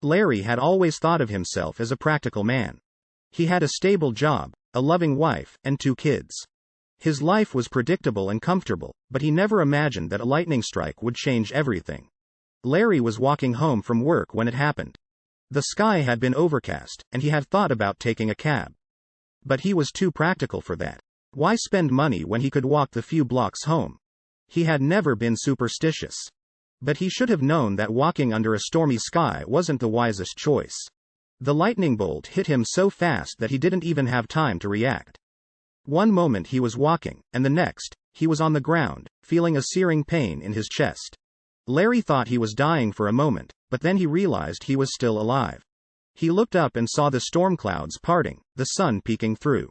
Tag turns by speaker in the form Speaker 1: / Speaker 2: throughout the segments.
Speaker 1: Larry had always thought of himself as a practical man. He had a stable job, a loving wife, and 2 kids. His life was predictable and comfortable, but he never imagined that a lightning strike would change everything. Larry was walking home from work when it happened. The sky had been overcast, and he had thought about taking a cab. But he was too practical for that. Why spend money when he could walk the few blocks home? He had never been superstitious. But he should have known that walking under a stormy sky wasn't the wisest choice. The lightning bolt hit him so fast that he didn't even have time to react. One moment he was walking, and the next, he was on the ground, feeling a searing pain in his chest. Larry thought he was dying for a moment, but then he realized he was still alive. He looked up and saw the storm clouds parting, the sun peeking through.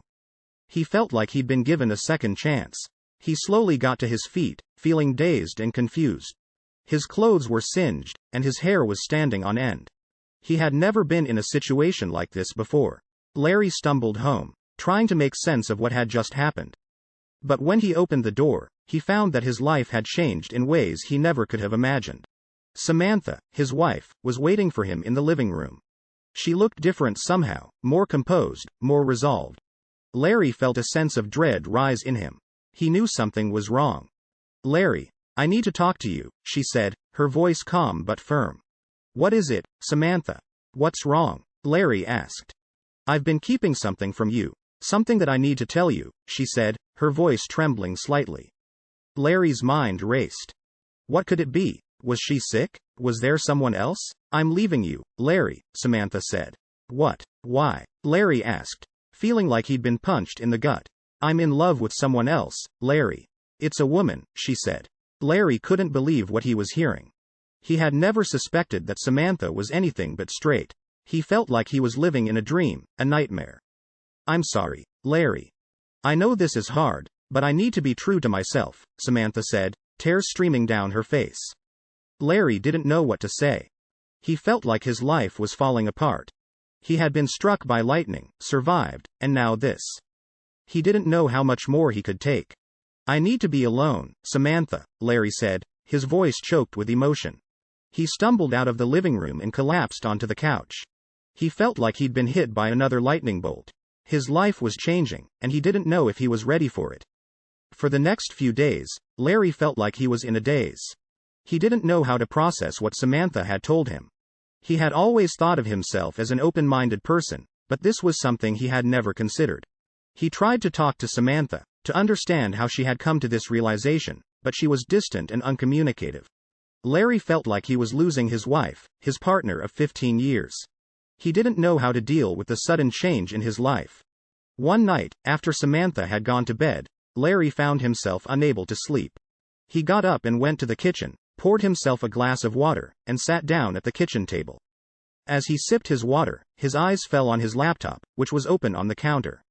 Speaker 1: He felt like he'd been given a second chance. He slowly got to his feet, feeling dazed and confused. His clothes were singed, and his hair was standing on end. He had never been in a situation like this before. Larry stumbled home, trying to make sense of what had just happened. But when he opened the door, he found that his life had changed in ways he never could have imagined. Samantha, his wife, was waiting for him in the living room. She looked different somehow, more composed, more resolved. Larry felt a sense of dread rise in him. He knew something was wrong. "Larry, I need to talk to you," she said, her voice calm but firm. "What is it, Samantha? What's wrong?" Larry asked. "I've been keeping something from you. Something that I need to tell you," she said, her voice trembling slightly. Larry's mind raced. What could it be? Was she sick? Was there someone else? "I'm leaving you, Larry," Samantha said. "What? Why?" Larry asked, feeling like he'd been punched in the gut. "I'm in love with someone else, Larry." "It's a woman," she said. Larry couldn't believe what he was hearing. He had never suspected that Samantha was anything but straight. He felt like he was living in a dream, a nightmare. "I'm sorry, Larry. I know this is hard, but I need to be true to myself," Samantha said, tears streaming down her face. Larry didn't know what to say. He felt like his life was falling apart. He had been struck by lightning, survived, and now this. He didn't know how much more he could take. "I need to be alone, Samantha," Larry said, his voice choked with emotion. He stumbled out of the living room and collapsed onto the couch. He felt like he'd been hit by another lightning bolt. His life was changing, and he didn't know if he was ready for it. For the next few days, Larry felt like he was in a daze. He didn't know how to process what Samantha had told him. He had always thought of himself as an open-minded person, but this was something he had never considered. He tried to talk to Samantha, to understand how she had come to this realization, but she was distant and uncommunicative. Larry felt like he was losing his wife, his partner of 15 years. He didn't know how to deal with the sudden change in his life. One night, after Samantha had gone to bed, Larry found himself unable to sleep. He got up and went to the kitchen, poured himself a glass of water, and sat down at the kitchen table. As he sipped his water, his eyes fell on his laptop, which was open on the counter.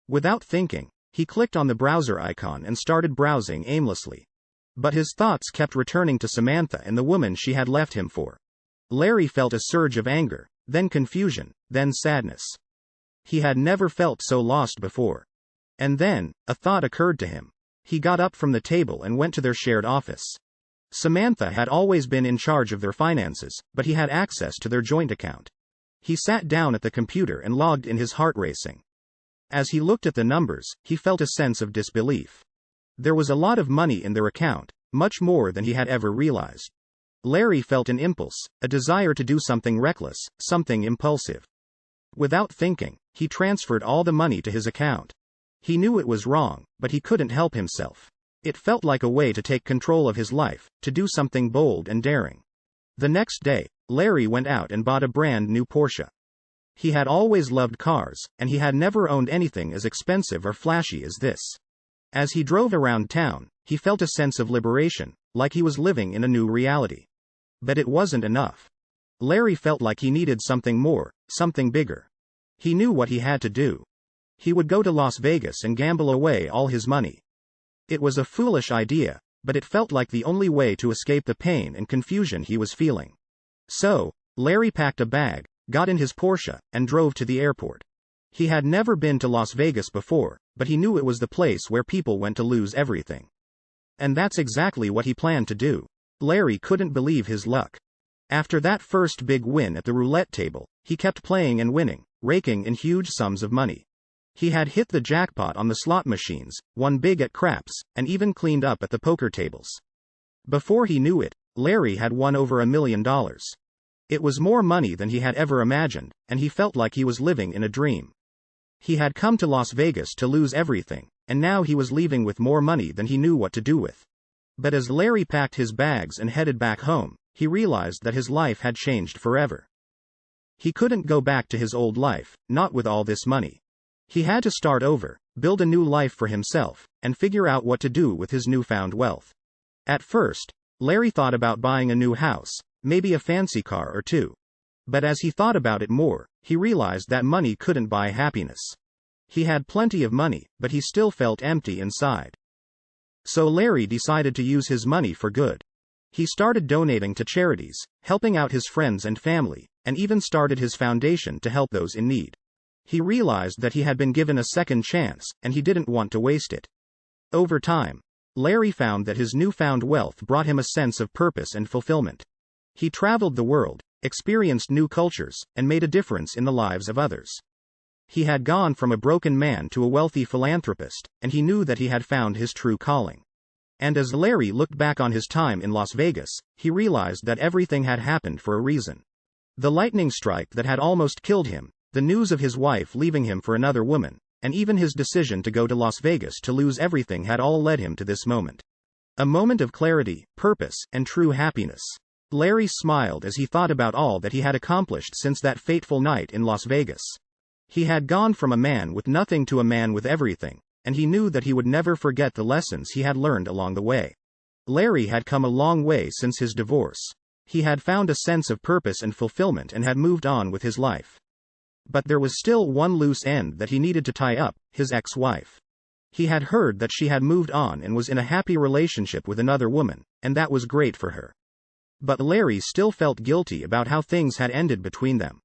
Speaker 1: Without thinking, he clicked on the browser icon and started browsing aimlessly. But his thoughts kept returning to Samantha and the woman she had left him for. Larry felt a surge of anger, then confusion, then sadness. He had never felt so lost before. And then, a thought occurred to him. He got up from the table and went to their shared office. Samantha had always been in charge of their finances, but he had access to their joint account. He sat down at the computer and logged in, his heart racing. As he looked at the numbers, he felt a sense of disbelief. There was a lot of money in their account, much more than he had ever realized. Larry felt an impulse, a desire to do something reckless, something impulsive. Without thinking, he transferred all the money to his account. He knew it was wrong, but he couldn't help himself. It felt like a way to take control of his life, to do something bold and daring. The next day, Larry went out and bought a brand new Porsche. He had always loved cars, and he had never owned anything as expensive or flashy as this. As he drove around town, he felt a sense of liberation, like he was living in a new reality. But it wasn't enough. Larry felt like he needed something more, something bigger. He knew what he had to do. He would go to Las Vegas and gamble away all his money. It was a foolish idea, but it felt like the only way to escape the pain and confusion he was feeling. So, Larry packed a bag, got in his Porsche, and drove to the airport. He had never been to Las Vegas before, but he knew it was the place where people went to lose everything. And that's exactly what he planned to do. Larry couldn't believe his luck. After that first big win at the roulette table, he kept playing and winning, raking in huge sums of money. He had hit the jackpot on the slot machines, won big at craps, and even cleaned up at the poker tables. Before he knew it, Larry had won over $1 million. It was more money than he had ever imagined, and he felt like he was living in a dream. He had come to Las Vegas to lose everything, and now he was leaving with more money than he knew what to do with. But as Larry packed his bags and headed back home, he realized that his life had changed forever. He couldn't go back to his old life, not with all this money. He had to start over, build a new life for himself, and figure out what to do with his newfound wealth. At first, Larry thought about buying a new house, maybe a fancy car or two. But as he thought about it more, he realized that money couldn't buy happiness. He had plenty of money, but he still felt empty inside. So Larry decided to use his money for good. He started donating to charities, helping out his friends and family, and even started his foundation to help those in need. He realized that he had been given a second chance, and he didn't want to waste it. Over time, Larry found that his newfound wealth brought him a sense of purpose and fulfillment. He traveled the world, experienced new cultures, and made a difference in the lives of others. He had gone from a broken man to a wealthy philanthropist, and he knew that he had found his true calling. And as Larry looked back on his time in Las Vegas, he realized that everything had happened for a reason. The lightning strike that had almost killed him, the news of his wife leaving him for another woman, and even his decision to go to Las Vegas to lose everything had all led him to this moment. A moment of clarity, purpose, and true happiness. Larry smiled as he thought about all that he had accomplished since that fateful night in Las Vegas. He had gone from a man with nothing to a man with everything, and he knew that he would never forget the lessons he had learned along the way. Larry had come a long way since his divorce. He had found a sense of purpose and fulfillment and had moved on with his life. But there was still one loose end that he needed to tie up, his ex-wife. He had heard that she had moved on and was in a happy relationship with another woman, and that was great for her. But Larry still felt guilty about how things had ended between them.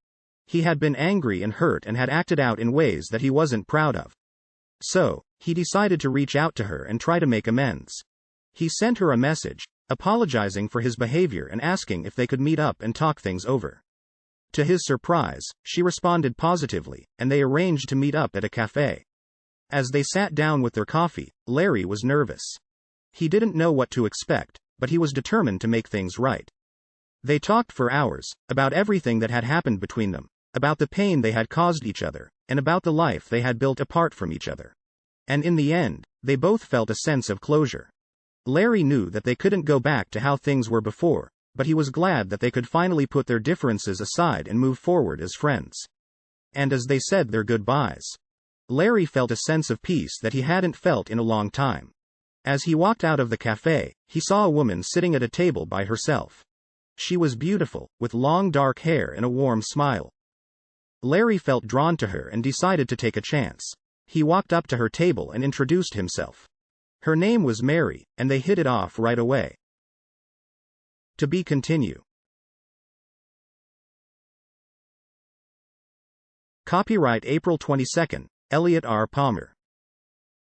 Speaker 1: He had been angry and hurt and had acted out in ways that he wasn't proud of. So, he decided to reach out to her and try to make amends. He sent her a message, apologizing for his behavior and asking if they could meet up and talk things over. To his surprise, she responded positively, and they arranged to meet up at a cafe. As they sat down with their coffee, Larry was nervous. He didn't know what to expect, but he was determined to make things right. They talked for hours, about everything that had happened between them, about the pain they had caused each other, and about the life they had built apart from each other. And in the end, they both felt a sense of closure. Larry knew that they couldn't go back to how things were before, but he was glad that they could finally put their differences aside and move forward as friends. And as they said their goodbyes, Larry felt a sense of peace that he hadn't felt in a long time. As he walked out of the cafe, he saw a woman sitting at a table by herself. She was beautiful, with long dark hair and a warm smile. Larry felt drawn to her and decided to take a chance. He walked up to her table and introduced himself. Her name was Mary, and they hit it off right away. To be continued. Copyright April 22, Elliot R. Palmer.